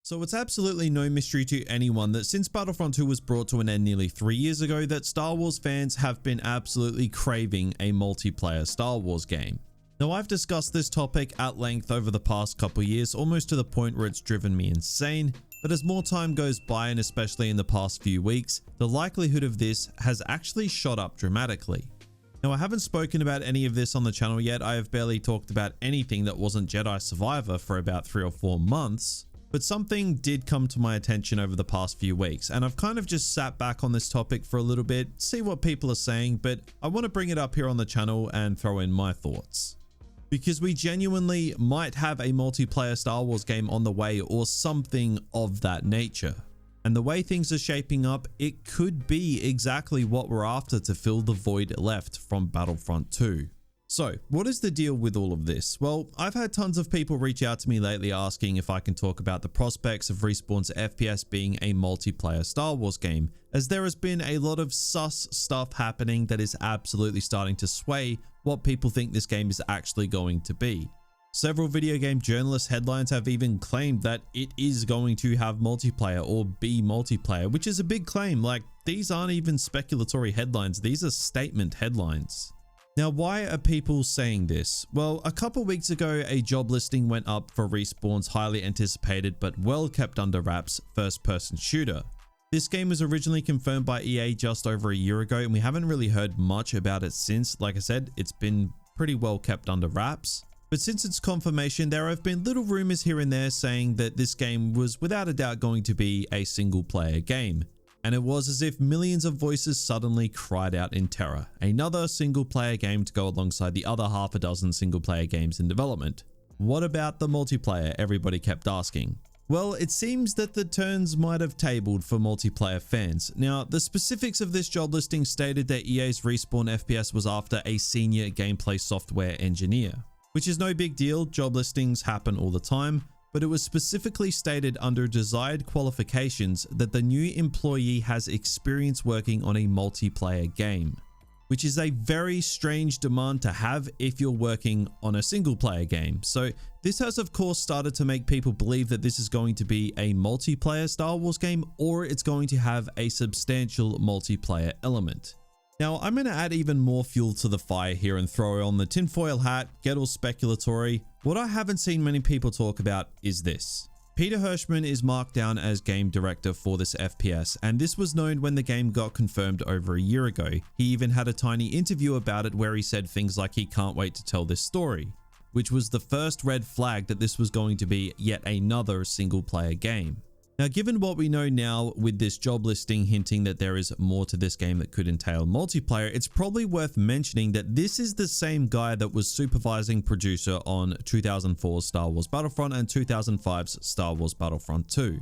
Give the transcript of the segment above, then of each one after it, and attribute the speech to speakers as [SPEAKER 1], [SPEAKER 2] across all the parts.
[SPEAKER 1] So it's absolutely no mystery to anyone that since Battlefront 2 was brought to an end nearly 3 years ago, that Star Wars fans have been absolutely craving a multiplayer Star Wars game. Now, I've discussed this topic at length over the past couple years, almost to the point where it's driven me insane, but as more time goes by, and especially in the past few weeks, the likelihood of this has actually shot up dramatically. Now, I haven't spoken about any of this on the channel yet. I have barely talked about anything that wasn't Jedi Survivor for about 3 or 4 months. But something did come to my attention over the past few weeks, and I've kind of just sat back on this topic for a little bit, see what people are saying, but I want to bring it up here on the channel and throw in my thoughts. Because we genuinely might have a multiplayer Star Wars game on the way or something of that nature. And the way things are shaping up, it could be exactly what we're after to fill the void left from Battlefront 2. So, what is the deal with all of this? Well, I've had tons of people reach out to me lately asking if I can talk about the prospects of Respawn's FPS being a multiplayer Star Wars game, as there has been a lot of sus stuff happening that is absolutely starting to sway what people think this game is actually going to be. Several video game journalist headlines have even claimed that it is going to have multiplayer or be multiplayer, which is a big claim. Like, these aren't even speculatory headlines, these are statement headlines. Now, why are people saying this? Well, a couple weeks ago, a job listing went up for Respawn's highly anticipated but well kept under wraps first-person shooter. This game was originally confirmed by EA just over a year ago, and we haven't really heard much about it since. Like I said, it's been pretty well kept under wraps. But since its confirmation, there have been little rumors here and there saying that this game was without a doubt going to be a single-player game. And it was as if millions of voices suddenly cried out in terror. Another single-player game to go alongside the other half a dozen single-player games in development. What about the multiplayer? Everybody kept asking. Well, it seems that the turns might have tabled for multiplayer fans. Now, the specifics of this job listing stated that EA's Respawn FPS was after a senior gameplay software engineer. Which is no big deal, job listings happen all the time. But it was specifically stated under desired qualifications that the new employee has experience working on a multiplayer game, which is a very strange demand to have if you're working on a single player game. So this has of course started to make people believe that this is going to be a multiplayer Star Wars game, or it's going to have a substantial multiplayer element. Now, I'm going to add even more fuel to the fire here and throw on the tinfoil hat, get all speculatory. What I haven't seen many people talk about is this. Peter Hirschman is marked down as game director for this FPS, and this was known when the game got confirmed over a year ago. He even had a tiny interview about it where he said things like he can't wait to tell this story, which was the first red flag that this was going to be yet another single player game. Now, given what we know now with this job listing hinting that there is more to this game that could entail multiplayer, it's probably worth mentioning that this is the same guy that was supervising producer on 2004's Star Wars Battlefront and 2005's Star Wars Battlefront 2.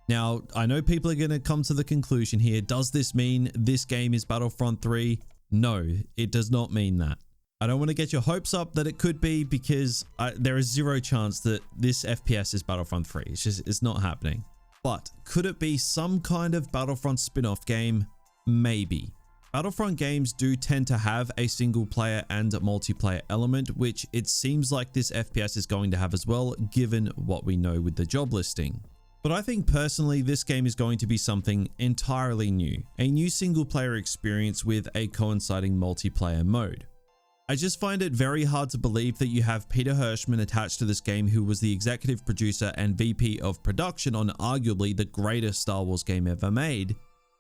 [SPEAKER 1] Now, I know people are going to come to the conclusion here, does this mean this game is Battlefront 3? No, it does not mean that. I don't want to get your hopes up that it could be, because there is zero chance that this FPS is Battlefront 3. It's not happening. But could it be some kind of Battlefront spin-off game? Maybe. Battlefront games do tend to have a single player and a multiplayer element, which it seems like this FPS is going to have as well, given what we know with the job listing. But I think personally this game is going to be something entirely new, a new single player experience with a coinciding multiplayer mode. I just find it very hard to believe that you have Peter Hirschman attached to this game, who was the executive producer and VP of production on arguably the greatest Star Wars game ever made,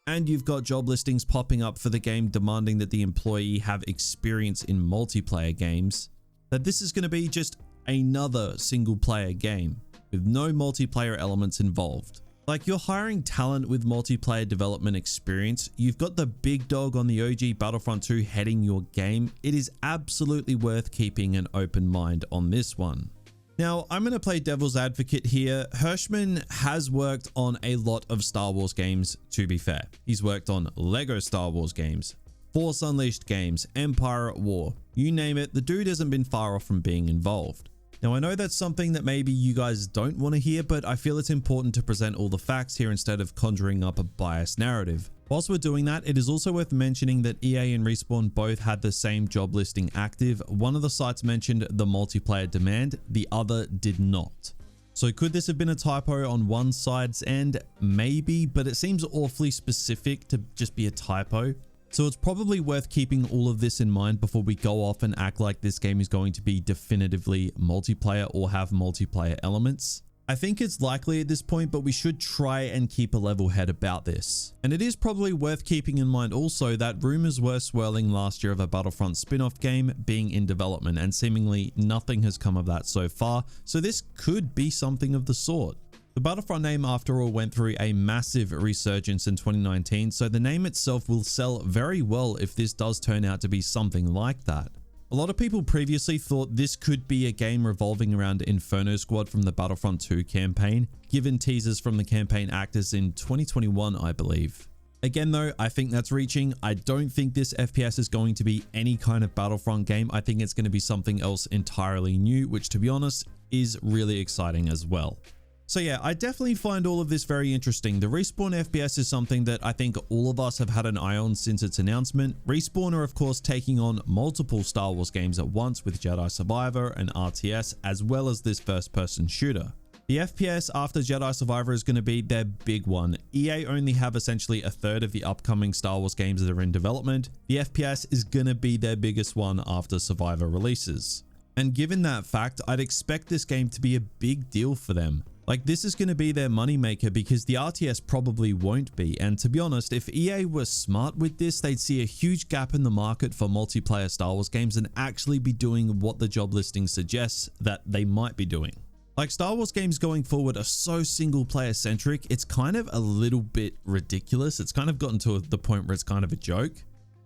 [SPEAKER 1] and you've got job listings popping up for the game demanding that the employee have experience in multiplayer games, that this is going to be just another single player game with no multiplayer elements involved. Like, you're hiring talent with multiplayer development experience, you've got the big dog on the OG Battlefront 2 heading your game. It is absolutely worth keeping an open mind on this one. Now, I'm going to play devil's advocate here. Hirschman has worked on a lot of Star Wars games, to be fair. He's worked on Lego Star Wars games, Force Unleashed games, Empire at War. You name it, the dude hasn't been far off from being involved. Now, I know that's something that maybe you guys don't want to hear, but I feel it's important to present all the facts here instead of conjuring up a biased narrative. Whilst we're doing that, it is also worth mentioning that EA and Respawn both had the same job listing active. One of the sites mentioned the multiplayer demand, the other did not. So could this have been a typo on one side's end? Maybe, but it seems awfully specific to just be a typo. So it's probably worth keeping all of this in mind before we go off and act like this game is going to be definitively multiplayer or have multiplayer elements. I think it's likely at this point, but we should try and keep a level head about this. And it is probably worth keeping in mind also that rumors were swirling last year of a Battlefront spin-off game being in development, and seemingly nothing has come of that so far, so this could be something of the sort. The Battlefront name, after all, went through a massive resurgence in 2019, so the name itself will sell very well if this does turn out to be something like that. A lot of people previously thought this could be a game revolving around Inferno Squad from the Battlefront 2 campaign, given teasers from the campaign actors in 2021, I believe. Again though, I think that's reaching. I don't think this FPS is going to be any kind of Battlefront game. I think it's going to be something else entirely new, which to be honest is really exciting as well. So yeah, I definitely find all of this very interesting. The Respawn FPS is something that I think all of us have had an eye on since its announcement. Respawn are of course taking on multiple Star Wars games at once with Jedi Survivor and RTS, as well as this first-person shooter. The FPS after Jedi Survivor is going to be their big one. EA only have essentially a third of the upcoming Star Wars games that are in development. The FPS is going to be their biggest one after Survivor releases. And given that fact, I'd expect this game to be a big deal for them. Like, this is going to be their moneymaker because the RTS probably won't be. And to be honest, if EA were smart with this, they'd see a huge gap in the market for multiplayer Star Wars games and actually be doing what the job listing suggests that they might be doing. Like, Star Wars games going forward are so single player centric, it's kind of a little bit ridiculous. It's kind of gotten to the point where it's kind of a joke.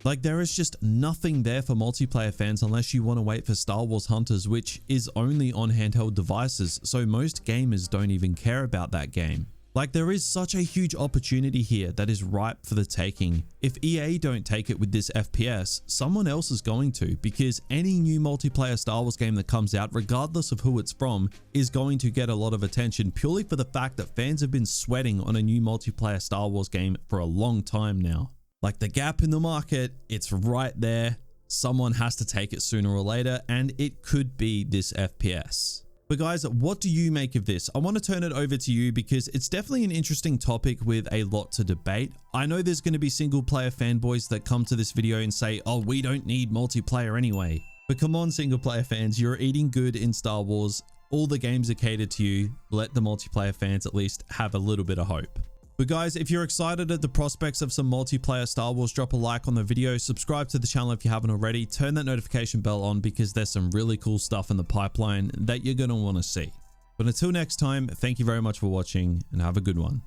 [SPEAKER 1] Like, there is just nothing there for multiplayer fans unless you want to wait for Star Wars Hunters, which is only on handheld devices, so most gamers don't even care about that game. Like, there is such a huge opportunity here that is ripe for the taking. If EA don't take it with this FPS, someone else is going to, because any new multiplayer Star Wars game that comes out, regardless of who it's from, is going to get a lot of attention purely for the fact that fans have been sweating on a new multiplayer Star Wars game for a long time now. Like, the gap in the market, it's right there. Someone has to take it sooner or later, and it could be this FPS. But guys, what do you make of this? I want to turn it over to you because it's definitely an interesting topic with a lot to debate. I know there's going to be single player fanboys that come to this video and say, oh, we don't need multiplayer anyway. But come on, single player fans, you're eating good in Star Wars. All the games are catered to you. Let the multiplayer fans at least have a little bit of hope. But guys, if you're excited at the prospects of some multiplayer Star Wars, drop a like on the video, subscribe to the channel if you haven't already, turn that notification bell on because there's some really cool stuff in the pipeline that you're going to want to see. But until next time, thank you very much for watching and have a good one.